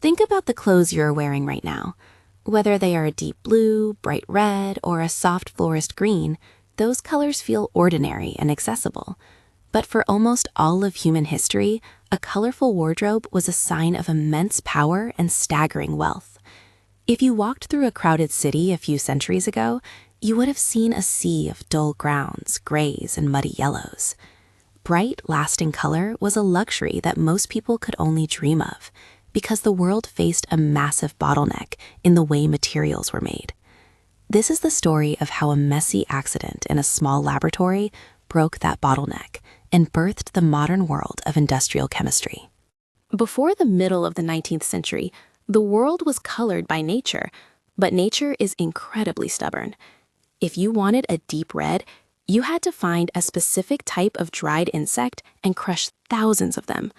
Think about the clothes you're wearing right now. Whether they are a deep blue, bright red, or a soft forest green, those colors feel ordinary and accessible. But for almost all of human history, a colorful wardrobe was a sign of immense power and staggering wealth. If you walked through a crowded city a few centuries ago, you would have seen a sea of dull browns, grays, and muddy yellows. Bright, lasting color was a luxury that most people could only dream of, because the world faced a massive bottleneck in the way materials were made. This is the story of how a messy accident in a small laboratory broke that bottleneck and birthed the modern world of industrial chemistry. Before the middle of the 19th century, the world was colored by nature, but nature is incredibly stubborn. If you wanted a deep red, you had to find a specific type of dried insect and crush thousands of them.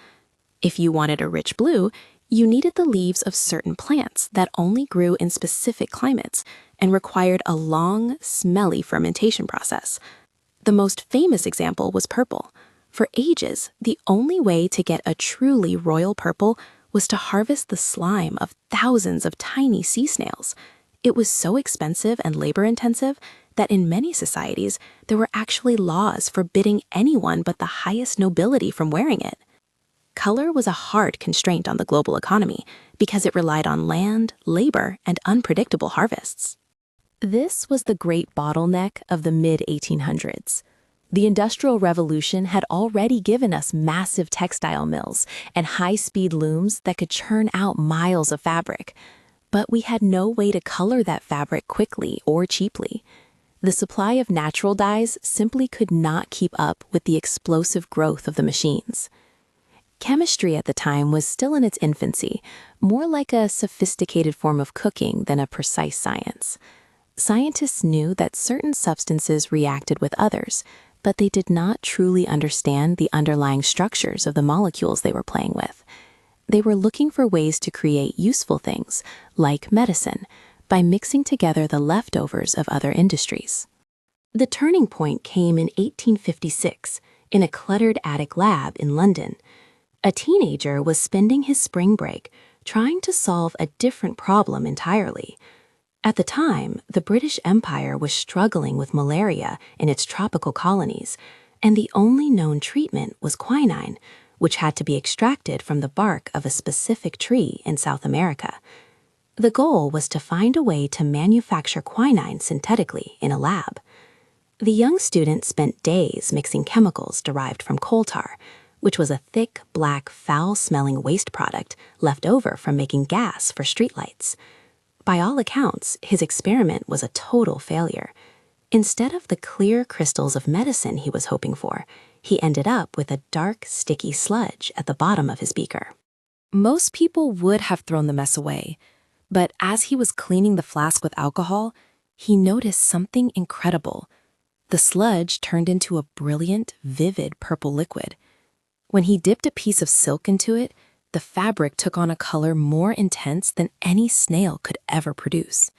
If you wanted a rich blue, you needed the leaves of certain plants that only grew in specific climates and required a long, smelly fermentation process. The most famous example was purple. For ages, the only way to get a truly royal purple was to harvest the slime of thousands of tiny sea snails. It was so expensive and labor-intensive that in many societies, there were actually laws forbidding anyone but the highest nobility from wearing it. Color was a hard constraint on the global economy because it relied on land, labor, and unpredictable harvests. This was the great bottleneck of the mid-1800s. The Industrial Revolution had already given us massive textile mills and high-speed looms that could churn out miles of fabric. But we had no way to color that fabric quickly or cheaply. The supply of natural dyes simply could not keep up with the explosive growth of the machines. Chemistry at the time was still in its infancy, more like a sophisticated form of cooking than a precise science. Scientists knew that certain substances reacted with others, but they did not truly understand the underlying structures of the molecules they were playing with. They were looking for ways to create useful things, like medicine, by mixing together the leftovers of other industries. The turning point came in 1856 in a cluttered attic lab in London. A teenager was spending his spring break trying to solve a different problem entirely. At the time, the British Empire was struggling with malaria in its tropical colonies, and the only known treatment was quinine, which had to be extracted from the bark of a specific tree in South America. The goal was to find a way to manufacture quinine synthetically in a lab. The young student spent days mixing chemicals derived from coal tar, which was a thick, black, foul-smelling waste product left over from making gas for streetlights. By all accounts, his experiment was a total failure. Instead of the clear crystals of medicine he was hoping for, he ended up with a dark, sticky sludge at the bottom of his beaker. Most people would have thrown the mess away, but as he was cleaning the flask with alcohol, he noticed something incredible. The sludge turned into a brilliant, vivid purple liquid. When he dipped a piece of silk into it, the fabric took on a color more intense than any snail could ever produce.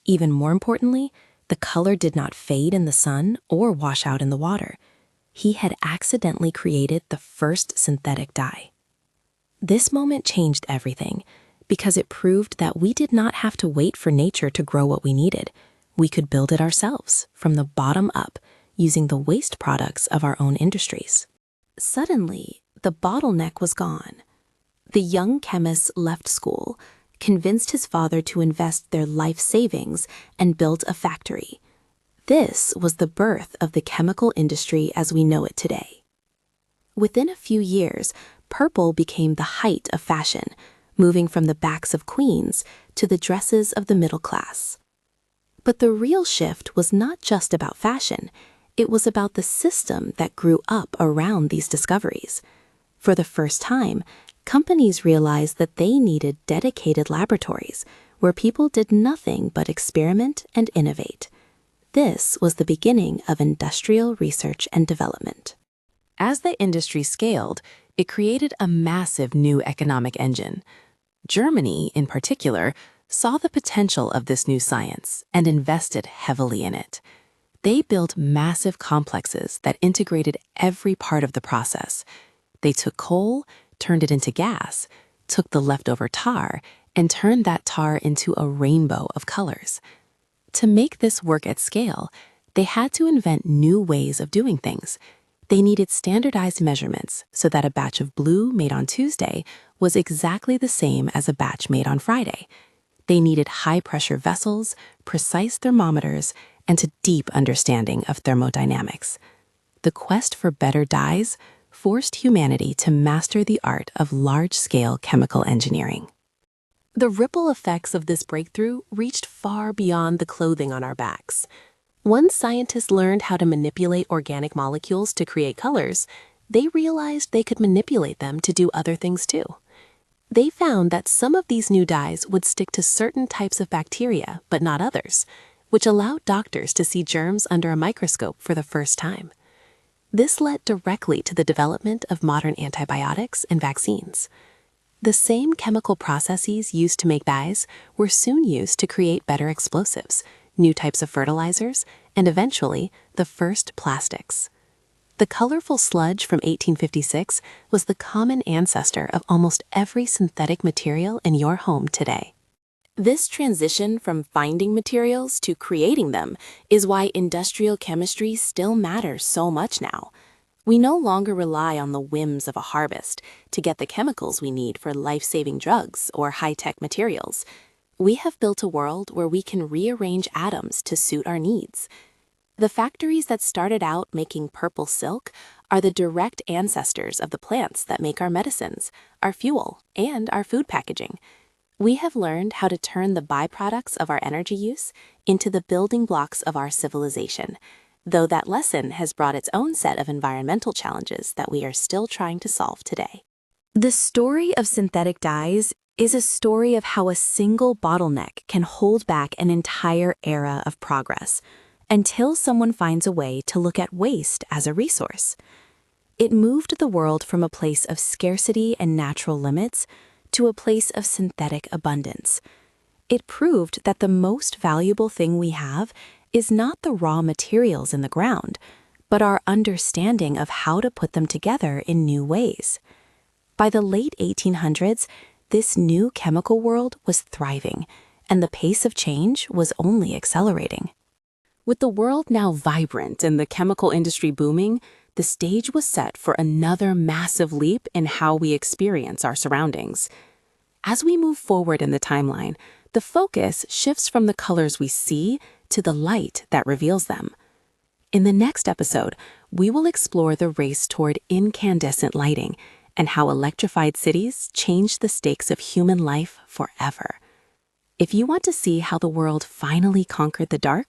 Even more importantly, the color did not fade in the sun or wash out in the water. He had accidentally created the first synthetic dye. This moment changed everything, because it proved that we did not have to wait for nature to grow what we needed. We could build it ourselves, from the bottom up, using the waste products of our own industries. Suddenly, the bottleneck was gone. The young chemist left school, convinced his father to invest their life savings, and built a factory. This was the birth of the chemical industry as we know it today. Within a few years, purple became the height of fashion, moving from the backs of queens to the dresses of the middle class. But the real shift was not just about fashion. It was about the system that grew up around these discoveries. For the first time, companies realized that they needed dedicated laboratories where people did nothing but experiment and innovate. This was the beginning of industrial research and development. As the industry scaled, it created a massive new economic engine. Germany, in particular, saw the potential of this new science and invested heavily in it. They built massive complexes that integrated every part of the process. They took coal, turned it into gas, took the leftover tar and turned that tar into a rainbow of colors. To make this work at scale, they had to invent new ways of doing things. They needed standardized measurements so that a batch of blue made on Tuesday was exactly the same as a batch made on Friday. They needed high-pressure vessels, precise thermometers, and a deep understanding of thermodynamics. The quest for better dyes forced humanity to master the art of large-scale chemical engineering. The ripple effects of this breakthrough reached far beyond the clothing on our backs. Once scientists learned how to manipulate organic molecules to create colors, they realized they could manipulate them to do other things too. They found that some of these new dyes would stick to certain types of bacteria, but not others, which allowed doctors to see germs under a microscope for the first time. This led directly to the development of modern antibiotics and vaccines. The same chemical processes used to make dyes were soon used to create better explosives, new types of fertilizers, and eventually the first plastics. The colorful sludge from 1856 was the common ancestor of almost every synthetic material in your home today. This transition from finding materials to creating them is why industrial chemistry still matters so much now. We no longer rely on the whims of a harvest to get the chemicals we need for life-saving drugs or high-tech materials. We have built a world where we can rearrange atoms to suit our needs. The factories that started out making purple silk are the direct ancestors of the plants that make our medicines, our fuel, and our food packaging. We have learned how to turn the byproducts of our energy use into the building blocks of our civilization, though that lesson has brought its own set of environmental challenges that we are still trying to solve today. The story of synthetic dyes is a story of how a single bottleneck can hold back an entire era of progress until someone finds a way to look at waste as a resource. It moved the world from a place of scarcity and natural limits to a place of synthetic abundance. It proved that the most valuable thing we have is not the raw materials in the ground, but our understanding of how to put them together in new ways. By the late 1800s, this new chemical world was thriving, and the pace of change was only accelerating. With the world now vibrant and the chemical industry booming, the stage was set for another massive leap in how we experience our surroundings. As we move forward in the timeline, the focus shifts from the colors we see to the light that reveals them. In the next episode, we will explore the race toward incandescent lighting and how electrified cities change the stakes of human life forever. If you want to see how the world finally conquered the dark,